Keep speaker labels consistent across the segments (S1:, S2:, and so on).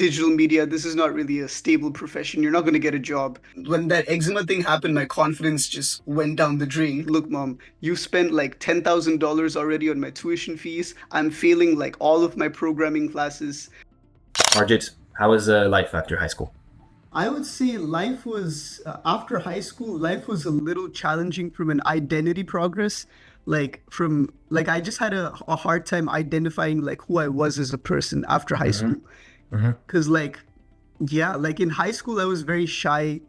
S1: digital media, this is not really a stable profession. You're not going to get a job. When that eczema thing happened, my confidence just went down the drain. Look, mom, you spent like $10,000 already on my tuition fees. I'm failing like all of my programming classes.
S2: Arjit, how was life after high school?
S1: I would say life was, after high school, life was a little challenging from an identity progress. I just had a hard time identifying like who I was as a person after high
S2: Mm-hmm.
S1: school.
S2: Mm-hmm.
S1: Cause yeah, like in high school, I was very shy.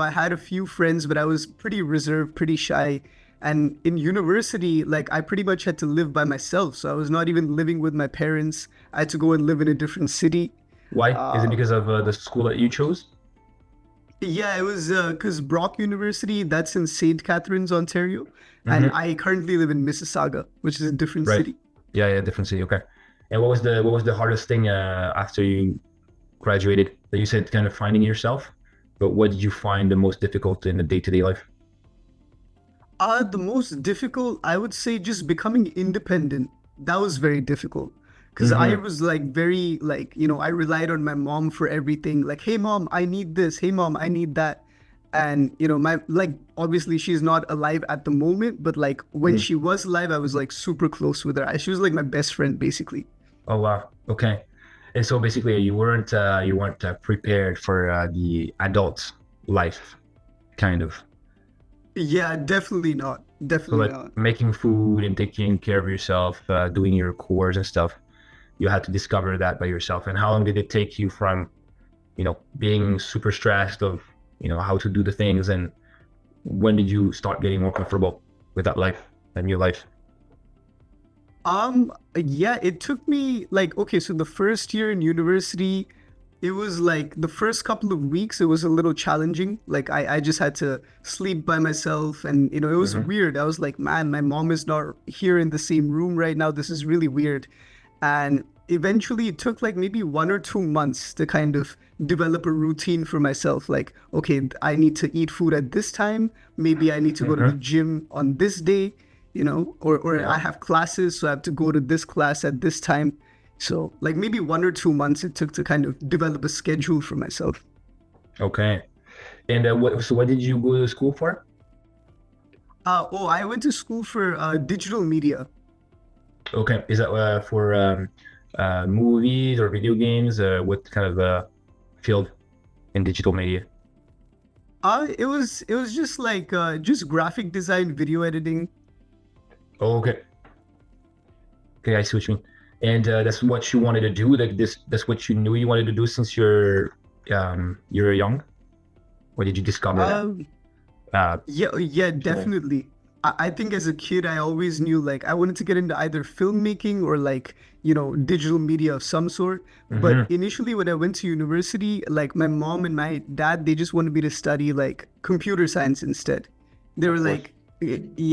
S1: I had a few friends, but I was pretty reserved, pretty shy. And in university, like I pretty much had to live by myself. So I was not even living with my parents. I had to go and live in a different city.
S2: Why? Is it
S1: Uh,
S2: because of the school that you chose?
S1: yeah, it was because Brock University, that's in St. Catharines, Ontario. And
S2: Mm-hmm.
S1: I currently live in Mississauga, which is a different
S2: Right.
S1: city.
S2: Yeah, yeah, different city. Okay. And what was the hardest thing after you graduated? That you said kind of finding yourself, but what did you find the most difficult in the day-to-day life?
S1: The most difficult, I would say, just becoming independent. That was very difficult because I
S2: Mm-hmm.
S1: was like very like, I relied on my mom for everything. Like, hey mom, I need this. Hey mom, I need that. And my like obviously she's not alive at the moment, but like when
S2: Mm.
S1: she was alive, I was like super close with her. She was like my best friend basically.
S2: Oh wow. Okay. And so basically, you weren't prepared for the adult life, kind of.
S1: Yeah, definitely not.
S2: So
S1: Definitely
S2: like
S1: not.
S2: making food and taking care of yourself, doing your chores and stuff. You had to discover that by yourself. And how long did it take you from, being super stressed of, how to do the things, and when did you start getting more comfortable with that life, that new life?
S1: Yeah, it took me like, okay, so the first year in university, it was like the first couple of weeks, it was a little challenging. Like I just had to sleep by myself and it was
S2: Mm-hmm.
S1: weird. I was like, man, my mom is not here in the same room right now. This is really weird. And eventually it took like maybe 1 or 2 months to kind of develop a routine for myself. Like, okay, I need to eat food at this time. Maybe I need to go to the
S2: Mm-hmm.
S1: gym on this day, or I
S2: Yeah.
S1: have classes, so I have to go to this class at this time. So like maybe 1 or 2 months it took to kind of develop a schedule for myself.
S2: Okay. And what did you go to school for?
S1: Oh, I went to school for digital media.
S2: Okay. Is that for movies or video games? What kind of field in digital media?
S1: It was just like just graphic design, video editing.
S2: Oh, okay. Okay, I see what you mean. And that's what you wanted to do. Like this, that's what you knew you wanted to do since you're young. Or did you discover that?
S1: Um,
S2: Uh,
S1: Yeah, yeah,
S2: so,
S1: definitely. I think as a kid, I always knew like I wanted to get into either filmmaking or like, digital media of some sort. But
S2: hmm.
S1: initially, when I went to university, like my mom and my dad, they just wanted me to study like computer science instead. They were
S2: Of course.
S1: like,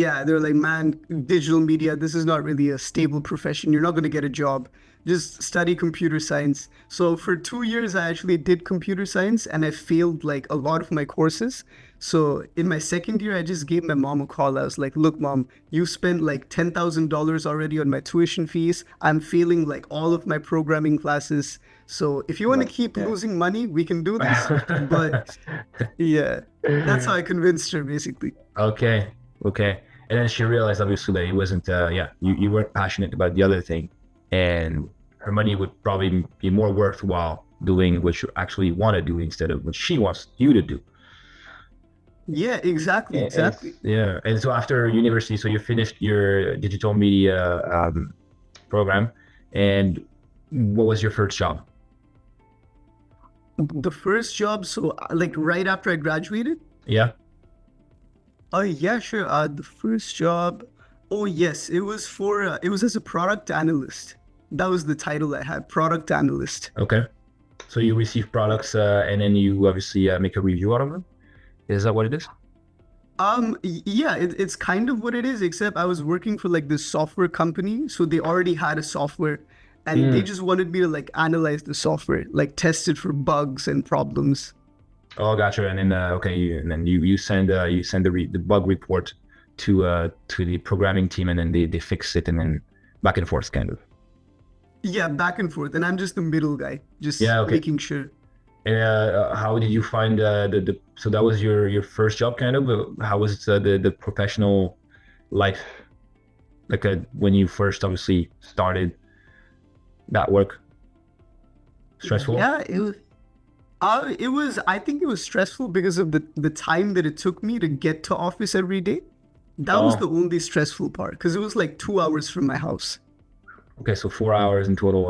S1: yeah, they were like, man, digital media, this is not really a stable profession. You're not going to get a job. Just study computer science. So for 2 years, I actually did computer science and I failed like a lot of my courses. So in my second year, I just gave my mom a call. I was like, look, mom, you spent like $10,000 already on my tuition fees. I'm failing like all of my programming classes. So if you want to
S2: Right.
S1: keep
S2: Yeah.
S1: losing money, we can do this. But yeah, that's how I convinced her basically.
S2: Okay. Okay. And then she realized obviously that it wasn't yeah, you weren't passionate about the other thing. And her money would probably be more worthwhile doing what you actually want to do instead of what she wants you to do.
S1: Yeah, exactly,
S2: And
S1: exactly.
S2: yeah. And so after university, so you finished your digital media program, and what was your first job?
S1: The first job, so like right after I graduated.
S2: Yeah.
S1: Oh yeah, sure. The first job. Oh yes, it was as a product analyst. That was the title I had, product analyst.
S2: Okay. So you receive products and then you obviously make a review out of them. Is that what it is?
S1: Yeah, it's kind of what it is, except I was working for like this software company, so they already had a software, and they
S2: Mm.
S1: just wanted me to like analyze the software, like test it for bugs and problems.
S2: Oh, gotcha. And then okay, and then you send the bug report to the programming team, and then they fix it, and then back and forth kind of.
S1: Yeah, back and forth, and I'm just the middle guy,
S2: Yeah,
S1: just
S2: okay.
S1: making sure.
S2: And how did you find the so that was your first job kind of? How was the professional life like when you first obviously started that work? Stressful?
S1: Yeah, it was. I think it was stressful because of the time that it took me to get to office every day. That was the
S2: Oh,
S1: only stressful part because it was like 2 hours from my house.
S2: okay. So 4 hours in total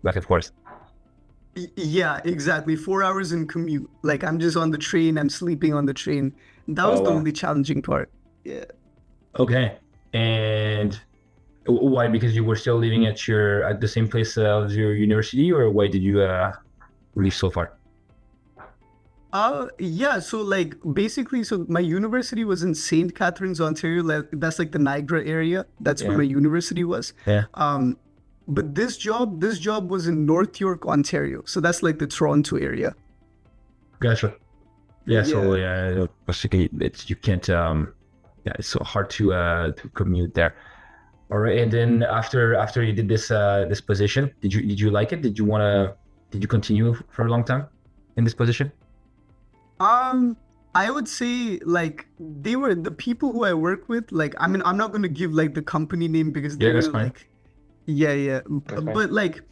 S2: back and forth.
S1: Yeah, exactly. 4 hours in commute. Like I'm just on the train. I'm sleeping on the train. That was
S2: Oh
S1: the
S2: wow.
S1: only challenging part. Yeah.
S2: Okay. And why? Because you were still living at your at the same place as your university, or why did you leave so far?
S1: Yeah, so like basically, so my university was in St. Catharines, Ontario. That's like the Niagara area. That's where
S2: Yeah.
S1: my university was.
S2: Yeah.
S1: Um, but this job was in North York, Ontario. So that's like the Toronto area.
S2: Gotcha. Yeah. So
S1: Yeah.
S2: yeah, basically, it's you can't. Yeah, it's so hard to commute there. All right. And then after you did this position, did you like it? Did you continue for a long time in this position?
S1: Um, I would say like they were the people who I work with. Like, I mean, I'm not gonna give like the company name because
S2: Yeah,
S1: they're
S2: that's
S1: gonna
S2: fine.
S1: like, yeah, yeah.
S2: That's fine.
S1: But like,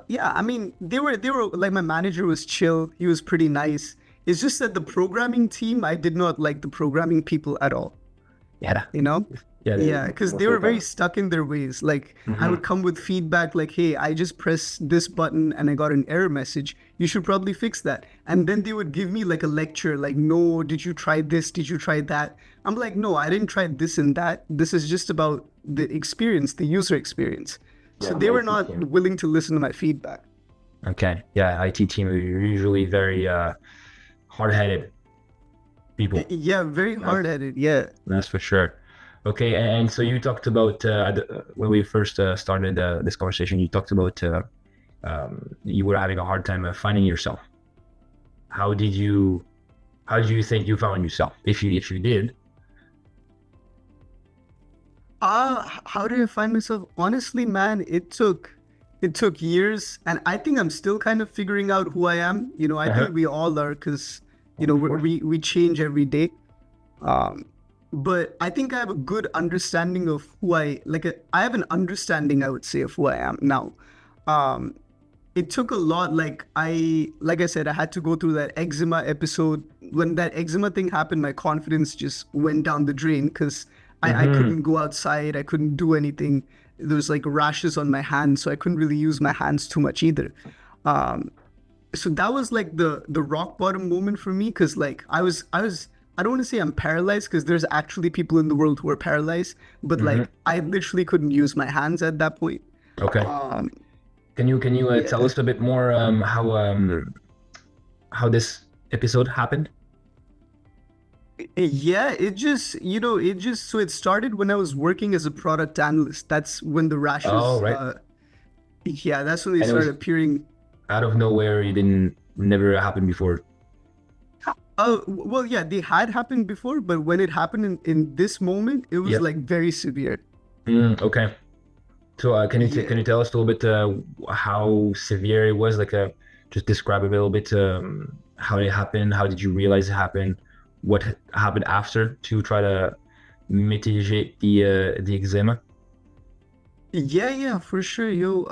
S1: yeah, I mean, they were like my manager was chill. He was pretty nice. It's just that the programming team, I did not like the programming people at all.
S2: Yeah.
S1: You know?
S2: Yeah.
S1: Yeah, because they were very stuck in their ways. Like I would
S2: Mm-hmm.
S1: come with feedback like, hey, I just pressed this button and I got an error message. You should probably fix that. And then they would give me like a lecture, like, no, did you try this? Did you try that? I'm like, no, I didn't try this and that. This is just about the experience, the user experience.
S2: Yeah,
S1: So
S2: the
S1: they were
S2: IT
S1: not
S2: team.
S1: willing to listen to my feedback.
S2: Okay. Yeah, IT team are usually very hard-headed people.
S1: Yeah, very
S2: That's
S1: hard at it. Yeah.
S2: that's for sure. Okay, and so you talked about when we first started this conversation, you talked about you were having a hard time finding yourself. How did you how do you think you found yourself? If you did.
S1: How did I find myself? Honestly, man, it took years, and I think I'm still kind of figuring out who I am. I
S2: Uh-huh.
S1: think we all are, because
S2: Of course.
S1: we change every day. Um, but I think I have a good understanding of who I have an understanding, I would say, of who I am now. Um, it took a lot. Like I said, I had to go through that eczema episode. When that eczema thing happened, my confidence just went down the drain because I
S2: Mm-hmm.
S1: couldn't go outside. I couldn't do anything. There was like rashes on my hands, so I couldn't really use my hands too much either. Um, so that was like the rock bottom moment for me, because like I don't want to say I'm paralyzed, because there's actually people in the world who are paralyzed, but
S2: Mm-hmm.
S1: like I literally couldn't use my hands at that point.
S2: Okay.
S1: Um,
S2: Can you tell
S1: yeah.
S2: us a bit more how this episode happened?
S1: Yeah, so it started when I was working as a product analyst. That's when the
S2: Oh,
S1: rashes,
S2: right.
S1: yeah, that's when they
S2: And it
S1: started
S2: was
S1: appearing.
S2: out of nowhere. You didn't never happened before.
S1: Oh, well, yeah, they had happened before, but when it happened in this moment, it was
S2: Yep.
S1: like very severe.
S2: Okay. So can
S1: Yeah.
S2: you tell us a little bit how severe it was? Like just describe a little bit how it happened. How did you realize it happened? What happened after to try to mitigate the eczema?
S1: Yeah, yeah, for sure, yo.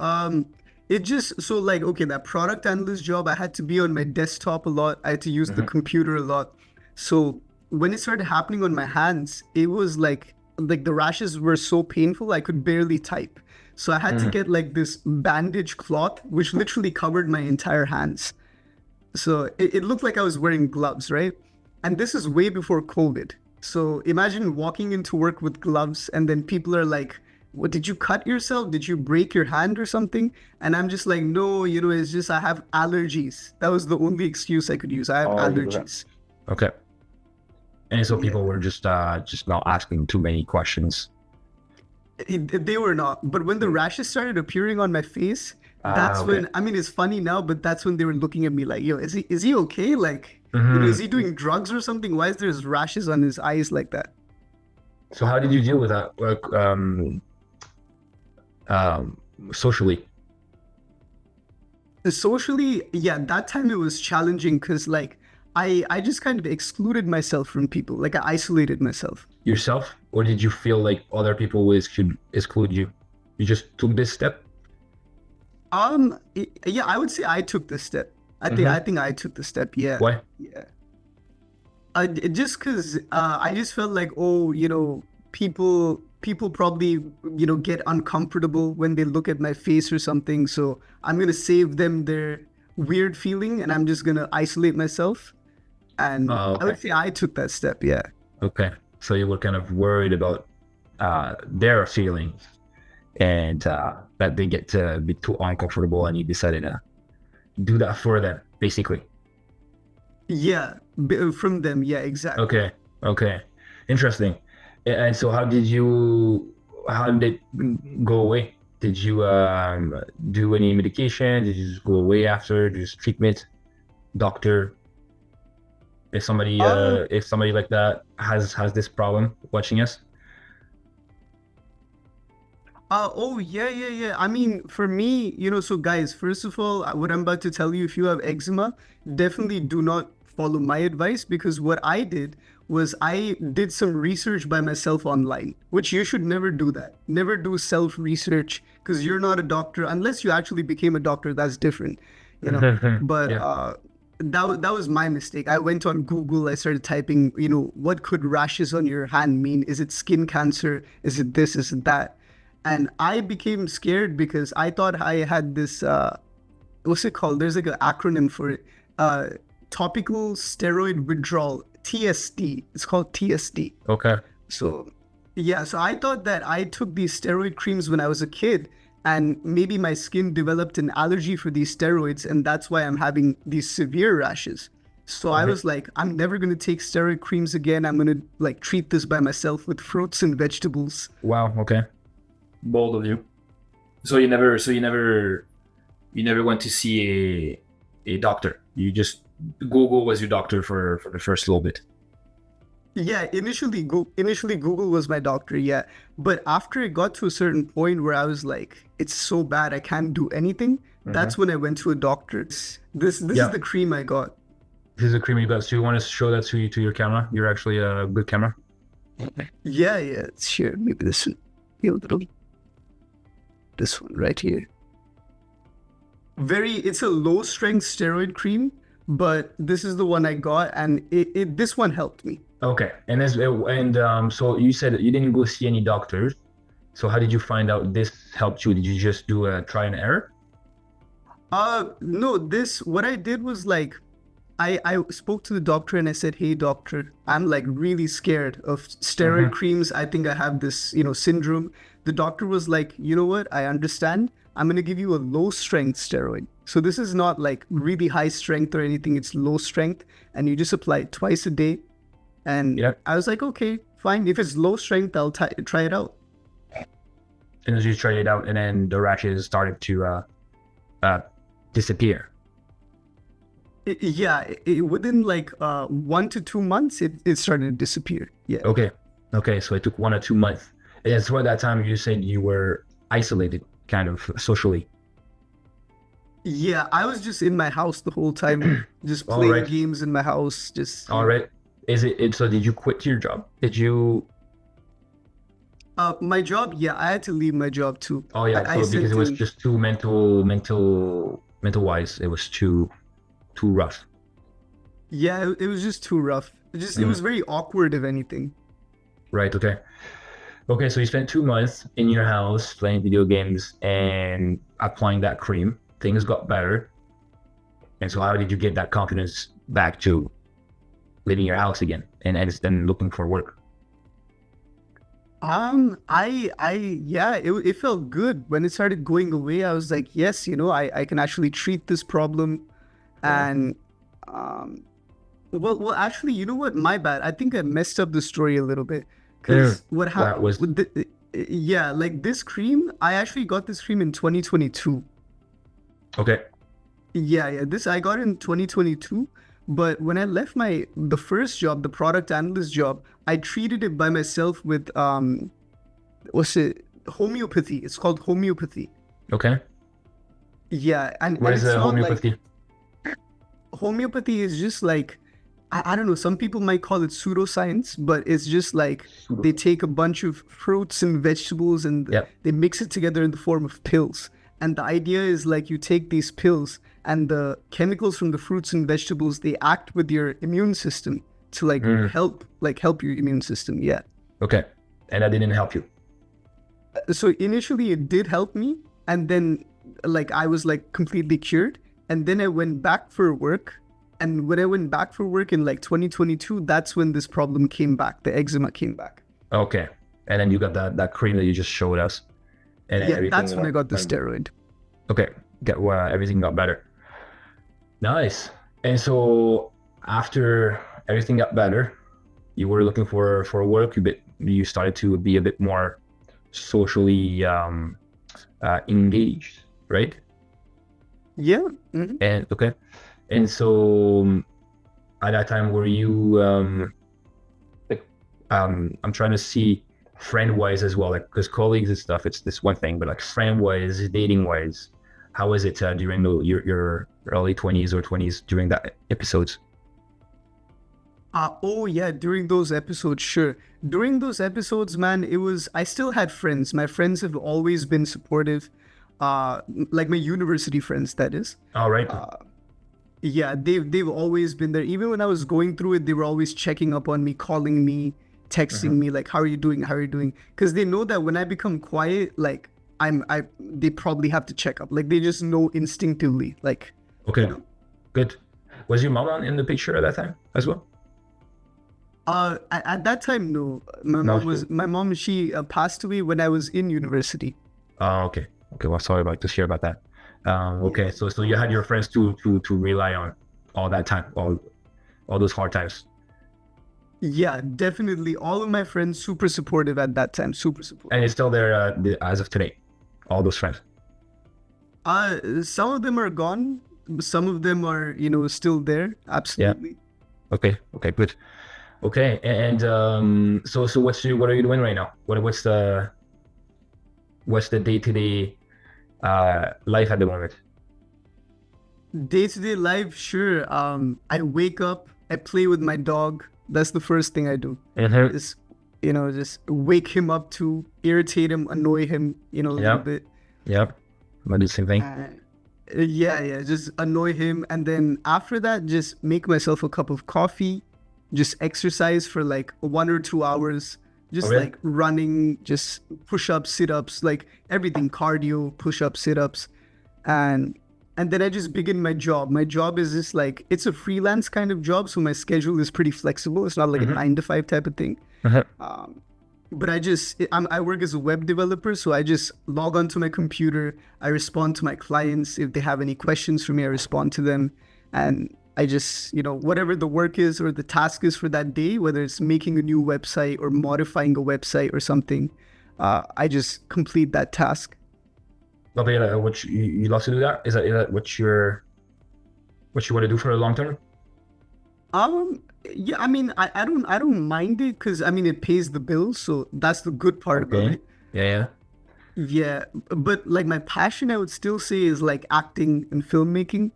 S1: It just so like okay, that product analyst job, I had to be on my desktop a lot. I had to use the
S2: Hmm.
S1: computer a lot. So when it started happening on my hands, it was like the rashes were so painful I could barely type. So I had to
S2: Hmm.
S1: get like this bandage cloth, which literally covered my entire hands. So it looked like I was wearing gloves, right? And this is way before COVID. So imagine walking into work with gloves, and then people are like, what, did you cut yourself? Did you break your hand or something? And I'm just like, no, it's just I have allergies. That was the only excuse I could use. I have
S2: Oh, you have.
S1: allergies.
S2: Okay. And so
S1: Yeah.
S2: people were just not asking too many questions.
S1: They were not. But when the rashes started appearing on my face,
S2: Ah,
S1: that's
S2: okay.
S1: when, I mean, it's funny now, but that's when they were looking at me like, yo, is he okay? Like, is
S2: Hmm.
S1: he doing drugs or something? Why is there rashes on his eyes like that?
S2: So how did you deal with that? Like, socially?
S1: Socially, yeah, that time it was challenging because like I just kind of excluded myself from people. Like I isolated myself.
S2: Yourself, or did you feel like other people will exclude you? You just took this step.
S1: Yeah, I would say I took the step. I think I took the step. Yeah.
S2: Why?
S1: Yeah. Just because I just felt like, oh, people probably, get uncomfortable when they look at my face or something. So I'm gonna save them their weird feeling, and I'm just gonna isolate myself. And
S2: Oh,
S1: I would
S2: okay.
S1: say I took that step. Yeah.
S2: Okay. So you were kind of worried about their feelings and that they get to be too uncomfortable, and you decided to do that for them, basically.
S1: Yeah. From them. Yeah. Exactly.
S2: Okay. Okay. Interesting. And so how did it go away? Did you do any medication? Did you just go away after? Just treatment? Doctor?
S1: Uh,
S2: If somebody like that has this problem watching us?
S1: oh yeah, yeah, yeah. I mean, for me, so guys, first of all, what I'm about to tell you, if you have eczema, definitely do not follow my advice because what I did was I did some research by myself online, which you should never do that. Never do self-research because you're not a doctor unless you actually became a doctor, that's different, you know. But
S2: Yeah.
S1: that was my mistake. I went on Google, I started typing, what could rashes on your hand mean? Is it skin cancer? Is it this? Is it that? And I became scared because I thought I had this what's it called? There's like an acronym for it. Uh Topical steroid withdrawal, TSD. It's called TSD.
S2: Okay.
S1: So yeah, so I thought that I took these steroid creams when I was a kid and maybe my skin developed an allergy for these steroids and that's why I'm having these severe rashes. So I was like, I'm never going to take steroid creams again. I'm going to like treat this by myself with fruits and vegetables.
S2: Wow. Okay. Bold of you. You never went to see a doctor. You just Google was your doctor for the first little bit.
S1: Yeah, initially Google was my doctor, yeah. But after it got to a certain point where I was like, it's so bad I can't do anything, that's when I went to a doctor. This is
S2: Yeah.
S1: the cream I got.
S2: This is a creamy glass. Do you want to show that to your camera? You're actually a good camera.
S1: Yeah, yeah, sure. Maybe this one. Here, little. This one right here. It's a low strength steroid cream, but this is the one I got, and this one helped me.
S2: Okay. So you said that you didn't go see any doctors. So how did you find out this helped you? Did you just do a try and error?
S1: No, what I did was like, I spoke to the doctor and I said, hey, doctor, I'm like really scared of steroid creams. I think I have this, syndrome. The doctor was like, you know what? I understand. I'm going to give you a low strength steroid. So this is not like really high strength or anything. It's low strength. And you just apply it twice a day. And
S2: Yeah.
S1: I was like, okay, fine. If it's low strength, I'll try it out.
S2: And as you tried it out, and then the rashes started to disappear.
S1: Yeah, within like 1 to 2 months, it started to disappear. Yeah.
S2: Okay. Okay. So it took 1 or 2 months. And so at that time, you said you were isolated, kind of socially.
S1: Yeah, I was just in my house the whole time, just
S2: All
S1: playing
S2: right.
S1: games in my house. Just
S2: All right. So did you quit your job? Did you?
S1: my job. Yeah, I had to leave my job too.
S2: Oh yeah.
S1: I
S2: So because
S1: sent
S2: it was
S1: in.
S2: just too mental wise, it was too rough.
S1: Yeah, it was just too rough. It was very awkward, if anything.
S2: Right. Okay. Okay. So you spent 2 months in your house playing video games and applying that cream. Things got better. And so how did you get that confidence back to leaving your house again and then looking for work?
S1: Yeah, it felt good when it started going away. I was like, yes, I can actually treat this problem, and well, actually, you know what? My bad. I think I messed up the story a little bit because what
S2: That was
S1: happened? Yeah, like this cream, I actually got this cream in 2022.
S2: okay.
S1: Yeah, yeah. This I got in 2022, but when I left the first job, the product analyst job, I treated it by myself with what's it? Homeopathy. It's called homeopathy.
S2: Okay.
S1: Yeah,
S2: What
S1: and
S2: is
S1: it's
S2: the
S1: not like
S2: homeopathy?
S1: homeopathy is just like I don't know, some people might call it pseudoscience, but it's just like they take a bunch of fruits and vegetables and
S2: Yeah.
S1: they mix it together in the form of pills. And the idea is like you take these pills and the chemicals from the fruits and vegetables, they act with your immune system to
S2: Mm.
S1: help your immune system. Yeah.
S2: Okay. And that didn't help you.
S1: So initially it did help me, and then like I was like completely cured, and then I went back for work, and when I went back for work in like 2022, that's when this problem came back, the eczema came back.
S2: Okay. And then you got that cream that you just showed us, and then
S1: Yeah,
S2: everything
S1: that's when I got the
S2: went-
S1: steroid.
S2: Okay. Get everything got better. Nice. And so after everything got better, you were looking for work. You started to be a bit more socially engaged, right?
S1: Yeah. Mhm.
S2: And okay. And so at that time, were you like I'm trying to see friend wise as well, like because colleagues and stuff, it's this one thing, but like friend wise, dating wise, how was it during your early 20s or 20s during that episodes?
S1: Oh yeah, during those episodes, sure. During those episodes, man, I still had friends. My friends have always been supportive. Like my university friends, that is.
S2: All right.
S1: Yeah, they've always been there. Even when I was going through it, they were always checking up on me, calling me, texting me, like, "How are you doing? How are you doing?" Because they know that when I become quiet, like they probably have to check up. Like they just know instinctively. Like,
S2: Okay. Good. Was your mom in the picture at that time as well?
S1: at that time, no.
S2: No,
S1: My mom. She passed away when I was in university.
S2: Oh, okay. Okay. Well, sorry about to hear about that. Okay. So you had your friends to rely on all that time, all those hard times.
S1: Yeah, definitely. All of my friends super supportive at that time. Super supportive.
S2: And it's still there as of today. All those friends.
S1: Some of them are gone. Some of them are, still there. Absolutely.
S2: Okay. Okay. Good. Okay. And so what are you doing right now? What's the day-to-day life at the moment?
S1: Day-to-day life, sure. I wake up, I play with my dog. That's the first thing I do.
S2: Mhm.
S1: Just wake him up to irritate him, annoy him, a little bit.
S2: Yep. I'm gonna do the same thing.
S1: Yeah, just annoy him. And then after that, just make myself a cup of coffee, just exercise for like 1 or 2 hours, just
S2: really?
S1: like running, just push-ups, sit-ups, like everything, cardio, push-ups, sit-ups. And then I just begin my job. My job is just like, it's a freelance kind of job, so my schedule is pretty flexible. It's not like a 9 to 5 type of thing.
S2: Uh-huh.
S1: But I work as a web developer, so I just log onto my computer. I respond to my clients. If they have any questions for me, I respond to them. And I just, whatever the work is or the task is for that day, whether it's making a new website or modifying a website or something, I just complete that task.
S2: Lovely. What you love to do that? Is that what you want to do for the long term?
S1: Yeah, I mean, I don't mind it because I mean it pays the bills, so that's the good part about
S2: Okay.
S1: it.
S2: Yeah.
S1: Yeah, but like my passion, I would still say is like acting and filmmaking.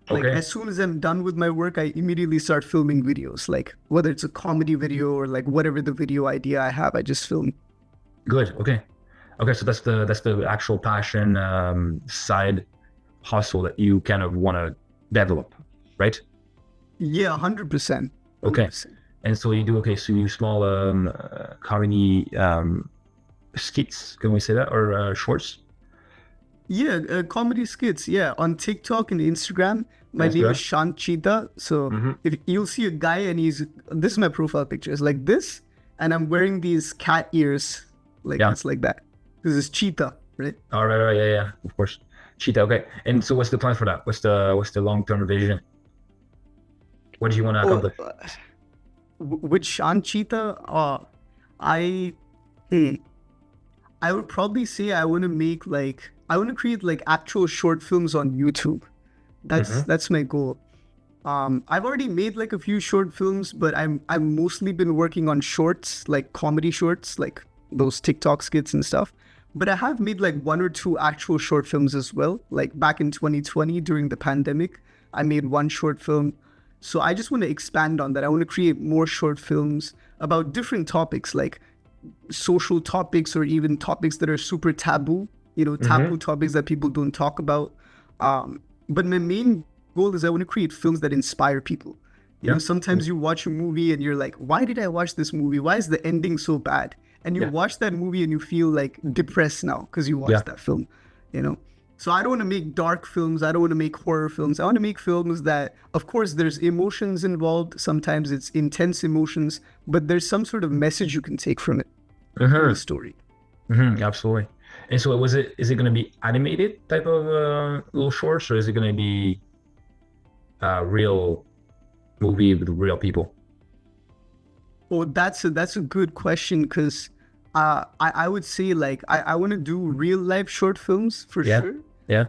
S1: Like
S2: Okay.
S1: as soon as I'm done with my work, I immediately start filming videos. Like whether it's a comedy video or like whatever the video idea I have, I just film.
S2: Good. Okay. Okay. So that's the actual passion side hustle that you kind of want to develop, right?
S1: Yeah, 100%.
S2: Okay. And so you do so you small comedy skits, can we say that, or shorts?
S1: Yeah, comedy skits. Yeah, on TikTok and Instagram. My name is Shant Cheetah. So if you'll see a guy and this is my profile picture. It's like this, and I'm wearing these cat ears, like it's like that. This is cheetah, right?
S2: All right, yeah, of course, cheetah. Okay, and so what's the plan for that? What's the long-term vision? What do you want to accomplish?
S1: With Shant Cheetah, I would probably say I want to create like actual short films on YouTube. That's my goal. I've already made like a few short films, but I've mostly been working on shorts, like comedy shorts, like those TikTok skits and stuff. But I have made like one or two actual short films as well. Like back in 2020 during the pandemic, I made one short film. So I just want to expand on that. I want to create more short films about different topics, like social topics or even topics that are super taboo, taboo topics that people don't talk about. But my main goal is I want to create films that inspire people. Sometimes you watch a movie and you're like, why did I watch this movie? Why is the ending so bad? And you watch that movie and you feel like depressed now because you watched that film, So I don't want to make dark films. I don't want to make horror films. I want to make films that, of course, there's emotions involved. Sometimes it's intense emotions, but there's some sort of message you can take from it. From the story.
S2: Absolutely. And so is it going to be animated type of little shorts, or is it going to be a real movie with real people?
S1: Well, that's a good question, because I would say like I want to do real life short films for sure.
S2: Yeah.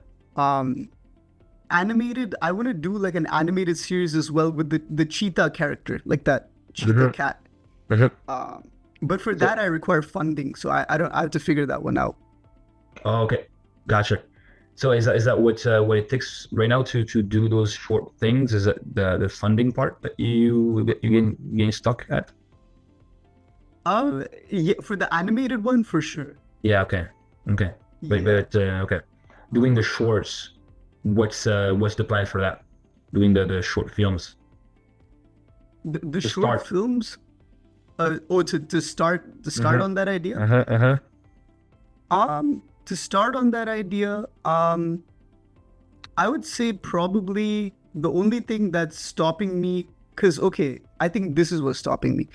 S1: Animated, I want to do like an animated series as well with the cheetah character, like that cheetah cat. But for that I require funding, so I have to figure that one out.
S2: Oh, okay, gotcha. So is that what it takes right now to do those short things? Is it the funding part that you getting stuck at?
S1: Yeah, for the animated one, for sure.
S2: Yeah, okay. But okay, doing the shorts, what's the plan for that? Doing the short films.
S1: The short films. To start on that idea. To start on that idea, I would say probably the only thing that's stopping me, because I think this is what's stopping me.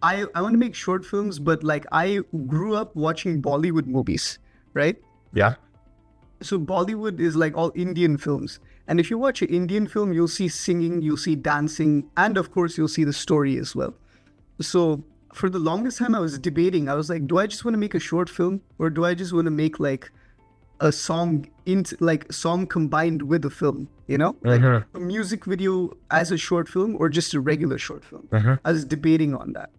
S1: I want to make short films, but like I grew up watching Bollywood movies, right?
S2: Yeah.
S1: So Bollywood is like all Indian films. And if you watch an Indian film, you'll see singing, you'll see dancing, and of course you'll see the story as well. So for the longest time I was debating, I was like, do I just want to make a short film, or do I just want to make like a song combined with a film, like a music video as a short film or just a regular short film? I was debating on that.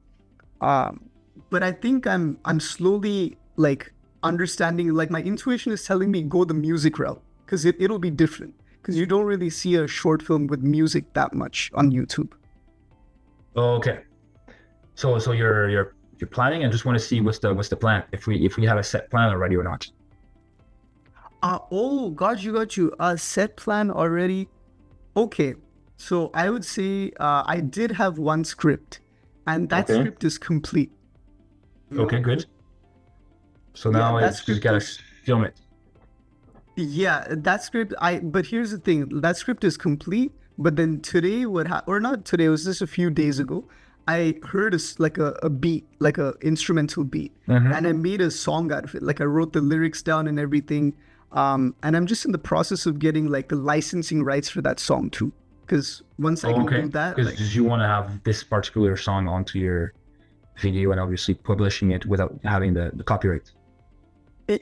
S1: But I think I'm slowly like understanding, like my intuition is telling me go the music route, because it'll be different, because you don't really see a short film with music that much on YouTube.
S2: Okay. So you're planning, and just want to see what's the plan, if we have a set plan already or not.
S1: Got you. A set plan already. Okay. So I would say I did have one script, and that script is complete.
S2: Okay, good. So now it's just gotta film it.
S1: Yeah, that script. But here's the thing. That script is complete. But then today, or not today, it was just a few days ago, I heard a beat, like a instrumental beat, and I made a song out of it. Like I wrote the lyrics down and everything. And I'm just in the process of getting like the licensing rights for that song too. Because once I can do that,
S2: because you want to have this particular song onto your video and obviously publishing it without having the copyright.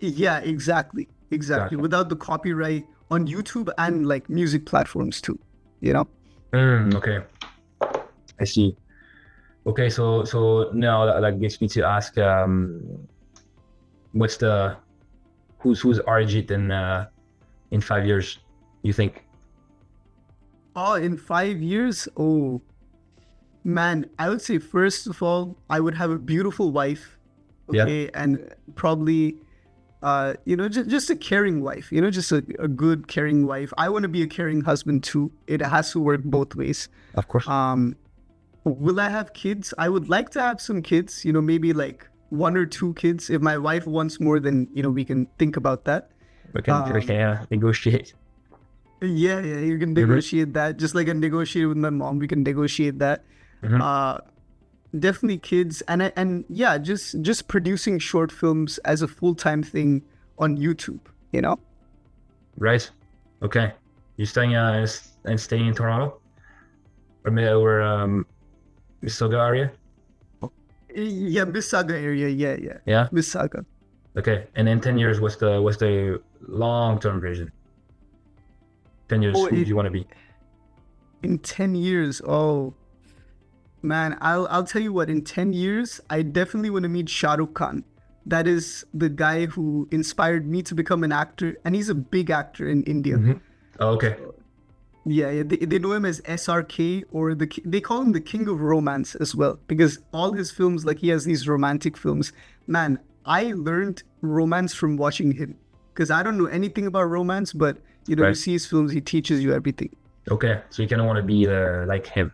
S1: Yeah, exactly. Gotcha. Without the copyright on YouTube and like music platforms too,
S2: Okay, I see. Okay, so now that gets me to ask, who's Arijit in 5 years, you think?
S1: Oh, in 5 years? Oh, man, I would say first of all, I would have a beautiful wife. Okay, and probably, just a caring wife. Just a good caring wife. I want to be a caring husband too. It has to work both ways.
S2: Of course.
S1: Will I have kids? I would like to have some kids, maybe like 1 or 2 kids. If my wife wants more, then, we can think about that.
S2: We can negotiate.
S1: Yeah, you can negotiate that. Just like I negotiated with my mom, we can negotiate that. Definitely kids. And yeah, just producing short films as a full-time thing on YouTube,
S2: Right. Okay. You staying in Toronto? Or Mississauga area?
S1: Yeah, Mississauga area. Yeah. Mississauga.
S2: Okay. And in 10 years, what's the long-term vision? 10 years, who do you want to be?
S1: In 10 years, oh man, I'll tell you what. In 10 years, I definitely want to meet Shah Rukh Khan. That is the guy who inspired me to become an actor, and he's a big actor in India.
S2: Oh, okay.
S1: Yeah, they know him as SRK, or they call him the King of Romance as well, because all his films, like he has these romantic films. Man, I learned romance from watching him, because I don't know anything about romance, but you
S2: Right.
S1: see his films, he teaches you everything.
S2: Okay, so you kind of want to be like him,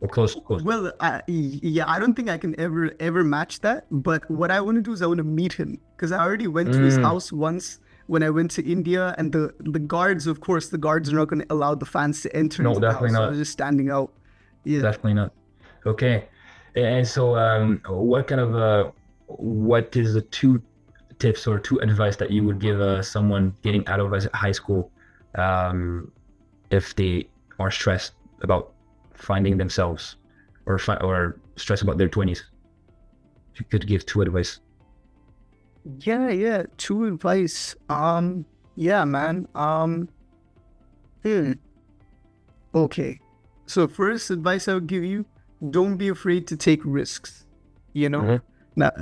S2: or close.
S1: Well, yeah, I don't think I can ever match that. But what I want to do is I want to meet him, because I already went to his house once when I went to India, and the guards, of course, the guards are not going to allow the fans to enter.
S2: No,
S1: into the
S2: definitely
S1: house, so I
S2: not.
S1: was just standing out. Yeah.
S2: Definitely not. Okay, and so what is the 2 tips or 2 advice that you would give someone getting out of high school, if they are stressed about finding themselves, or stressed about their 20s? If you could give 2 advice.
S1: Yeah. 2 advice. Yeah, man. Okay. So first advice I would give you: don't be afraid to take risks. Now,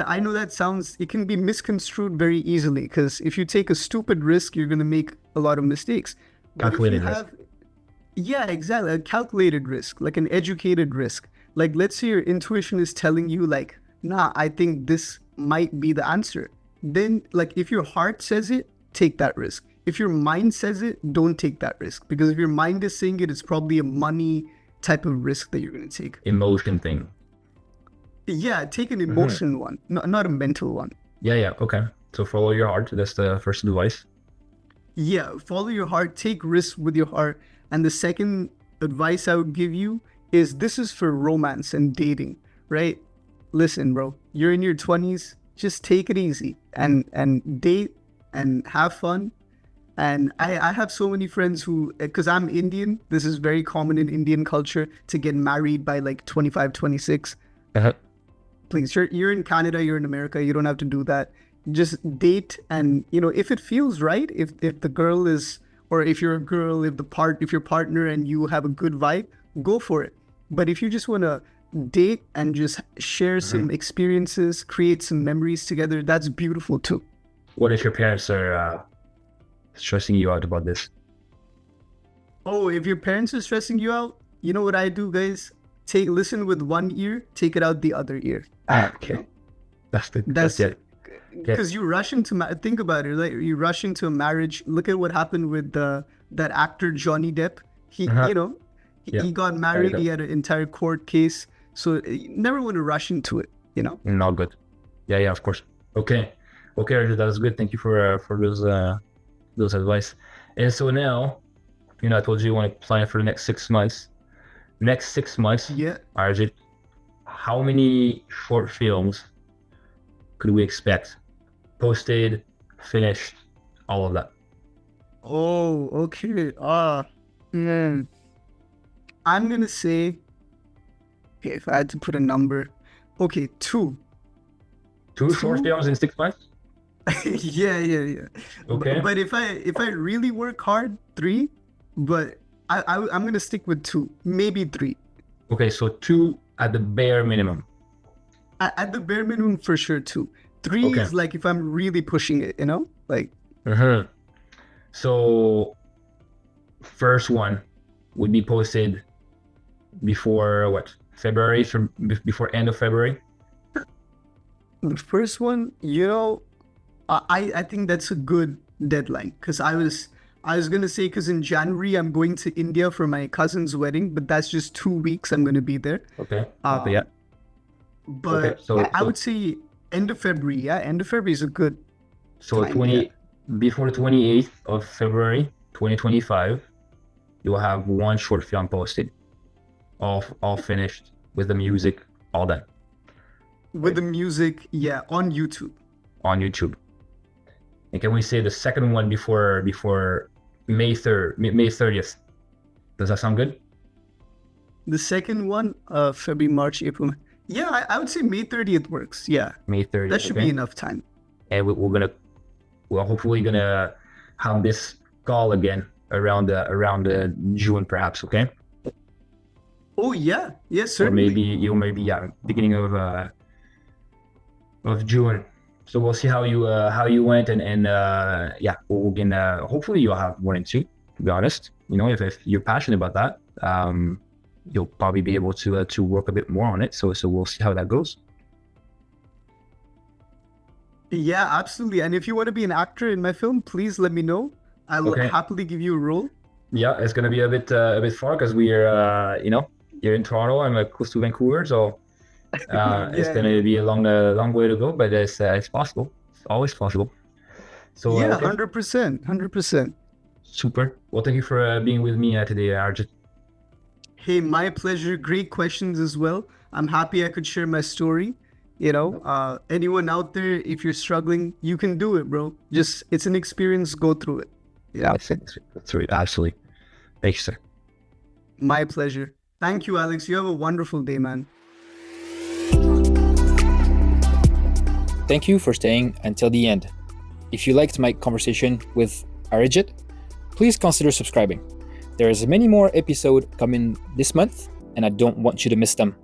S1: I know that it can be misconstrued very easily, because if you take a stupid risk, you're gonna make a lot of mistakes. But if you
S2: Calculated risk.
S1: yeah, exactly, a calculated risk, like an educated risk. Like, let's say your intuition is telling you, like, nah, I think this might be the answer. Then, like, if your heart says it, take that risk. If your mind says it, don't take that risk, because if your mind is saying it, it's probably a money type of risk that you're gonna take.
S2: Emotion thing.
S1: Yeah, take an emotional one, not a mental one.
S2: Yeah. Okay. So follow your heart. That's the first advice.
S1: Yeah, follow your heart, take risks with your heart. And the second advice I would give you is, this is for romance and dating, right? Listen, bro, you're in your 20s, just take it easy and date and have fun. And I have so many friends who, because I'm Indian, this is very common in Indian culture to get married by like 25, 26. Please, you're in Canada, you're in America, you don't have to do that. Just date, and if it feels right, if the girl is, or if you're a girl, if your partner and you have a good vibe, go for it. But if you just want to date and just share some experiences, create some memories together, that's beautiful too.
S2: What if your parents are stressing you out about this?
S1: Oh, if your parents are stressing you out, you know what I do, guys? Listen with one ear, take it out the other ear.
S2: Okay, that's it.
S1: Because you rush into think about it, like you rush into a marriage. Look at what happened with that actor Johnny Depp. He he got married. He had an entire court case. So you never want to rush into it.
S2: Not good. Yeah, of course. Okay, Arijit, that was good. Thank you for those advice. And so now, I told you you want to plan for the next 6 months. Next 6 months,
S1: Yeah.
S2: Arijit, how many short films could we expect? Posted, finished, all of that.
S1: Oh, okay. I'm gonna say, okay, if I had to put a number, okay, 2.
S2: 2 short films in 6 months?
S1: Yeah.
S2: Okay.
S1: But if I really work hard, 3. But I'm gonna stick with 2, maybe 3.
S2: Okay, so 2 at the bare minimum.
S1: At the bare minimum, for sure, 2. 3 is like if I'm really pushing it, like.
S2: So first one would be posted before what? February, before end of February?
S1: The first one, I think that's a good deadline, because I was gonna say, because in January I'm going to India for my cousin's wedding, but that's just 2 weeks I'm gonna be there.
S2: Okay.
S1: Yeah. But
S2: Okay, so
S1: I would say end of February. Yeah, end of February is a good.
S2: So
S1: time,
S2: before the 28th of February 2025, you will have 1 short film posted, all finished with the music, all done.
S1: With the music, yeah, on YouTube.
S2: On YouTube. And can we say the second one before May 30th? Does that sound good?
S1: The second one, February, March, April. Yeah, I would say May 30th works. Yeah,
S2: May 30th.
S1: that should be enough time.
S2: And we're hopefully gonna have this call again around June, perhaps. Okay.
S1: Oh yeah,
S2: Or
S1: certainly.
S2: maybe beginning of June. So we'll see how you went, and yeah, we're gonna hopefully you'll have more than two. To be honest, if you're passionate about that, you'll probably be able to work a bit more on it. So we'll see how that goes.
S1: Yeah, absolutely. And if you want to be an actor in my film, please let me know. I'll
S2: Okay.
S1: happily give you a role.
S2: Yeah, it's gonna be a bit far because we're you're in Toronto. I'm close to Vancouver, so it's
S1: Yeah.
S2: gonna be a long way to go, but it's possible. It's always possible. So
S1: Yeah,
S2: okay,
S1: 100%. 100%.
S2: super. Well, thank you for being with me today, Arjit.
S1: Hey, my pleasure. Great questions as well. I'm happy I could share my story. Anyone out there, if you're struggling, you can do it, bro. Just, it's an experience. Go through it. Yeah.
S2: That's right. Absolutely. Thank you, sir.
S1: My pleasure. Thank you, Alex. You have a wonderful day, man.
S3: Thank you for staying until the end. If you liked my conversation with Arijit, please consider subscribing. There is many more episodes coming this month, and I don't want you to miss them.